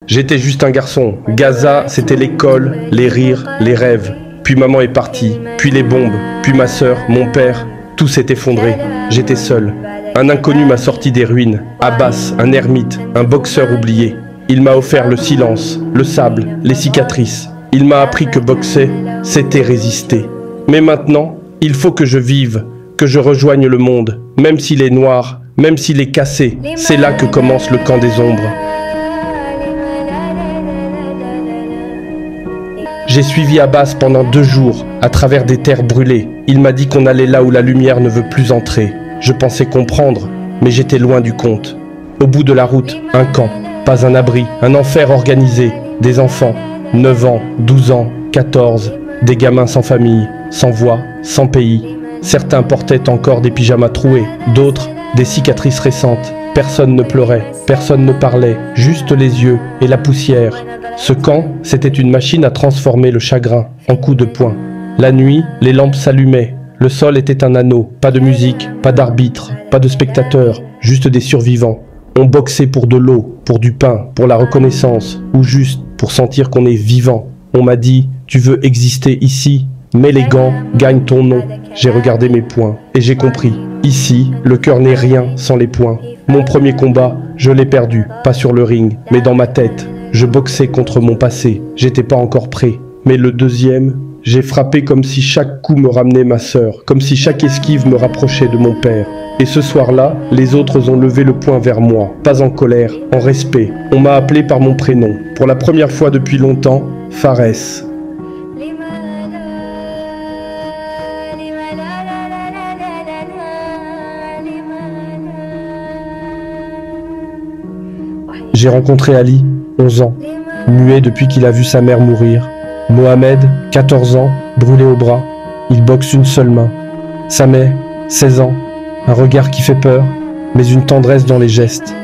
J'étais juste un garçon. Gaza, c'était l'école, les rires, les rêves. Puis maman est partie, puis les bombes, puis ma sœur, mon père. Tout s'est effondré. J'étais seul. Un inconnu m'a sorti des ruines. Abbas, un ermite, un boxeur oublié. Il m'a offert le silence, le sable, les cicatrices. Il m'a appris que boxer, c'était résister. Mais maintenant, il faut que je vive, que je rejoigne le monde, même s'il est noir, même s'il est cassé. C'est là que commence le camp des ombres. J'ai suivi Abbas pendant 2 jours, à travers des terres brûlées. Il m'a dit qu'on allait là où la lumière ne veut plus entrer. Je pensais comprendre, mais j'étais loin du compte. Au bout de la route, un camp, pas un abri, un enfer organisé. Des enfants, 9 ans, 12 ans, 14, des gamins sans famille, sans voix, sans pays. Certains portaient encore des pyjamas troués, d'autres, des cicatrices récentes. Personne ne pleurait, personne ne parlait, juste les yeux et la poussière. Ce camp, c'était une machine à transformer le chagrin en coups de poing. La nuit, les lampes s'allumaient. Le sol était un anneau, pas de musique, pas d'arbitre, pas de spectateurs, juste des survivants. On boxait pour de l'eau, pour du pain, pour la reconnaissance, ou juste pour sentir qu'on est vivant. On m'a dit, tu veux exister ici, mets les gants, gagne ton nom. J'ai regardé mes poings et j'ai compris. Ici, le cœur n'est rien sans les poings. Mon premier combat, je l'ai perdu, pas sur le ring, mais dans ma tête. Je boxais contre mon passé, j'étais pas encore prêt. Mais le deuxième, j'ai frappé comme si chaque coup me ramenait ma sœur, comme si chaque esquive me rapprochait de mon père. Et ce soir-là, les autres ont levé le poing vers moi, pas en colère, en respect. On m'a appelé par mon prénom, pour la première fois depuis longtemps, Fares. J'ai rencontré Ali, 11 ans, muet depuis qu'il a vu sa mère mourir. Mohamed, 14 ans, brûlé au bras. Il boxe une seule main. Sameh, 16 ans, un regard qui fait peur, mais une tendresse dans les gestes.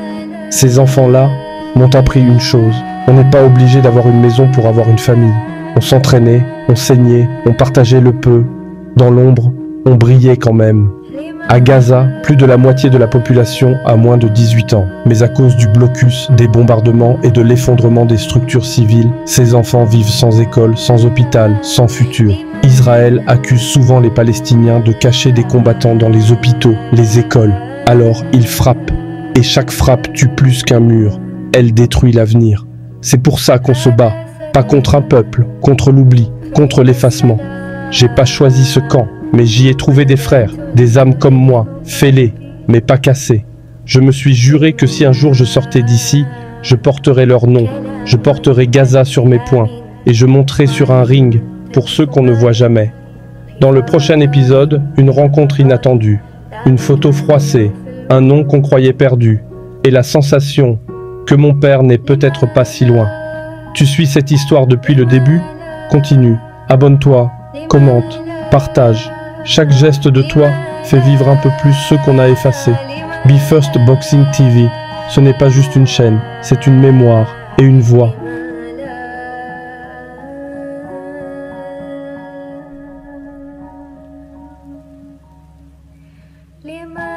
Ces enfants-là m'ont appris une chose. On n'est pas obligé d'avoir une maison pour avoir une famille. On s'entraînait, on saignait, on partageait le peu. Dans l'ombre, on brillait quand même. À Gaza, plus de la moitié de la population a moins de 18 ans. Mais à cause du blocus, des bombardements et de l'effondrement des structures civiles, ces enfants vivent sans école, sans hôpital, sans futur. Israël accuse souvent les Palestiniens de cacher des combattants dans les hôpitaux, les écoles. Alors ils frappent. Et chaque frappe tue plus qu'un mur. Elle détruit l'avenir. C'est pour ça qu'on se bat. Pas contre un peuple, contre l'oubli, contre l'effacement. J'ai pas choisi ce camp. Mais j'y ai trouvé des frères, des âmes comme moi, fêlées, mais pas cassées. Je me suis juré que si un jour je sortais d'ici, je porterais leur nom, je porterais Gaza sur mes poings, et je monterais sur un ring pour ceux qu'on ne voit jamais. Dans le prochain épisode, une rencontre inattendue, une photo froissée, un nom qu'on croyait perdu, et la sensation que mon père n'est peut-être pas si loin. Tu suis cette histoire depuis le début? Continue, abonne-toi, commente, partage. Chaque geste de toi fait vivre un peu plus ceux qu'on a effacés. Be First Boxing TV, ce n'est pas juste une chaîne, c'est une mémoire et une voix. Lima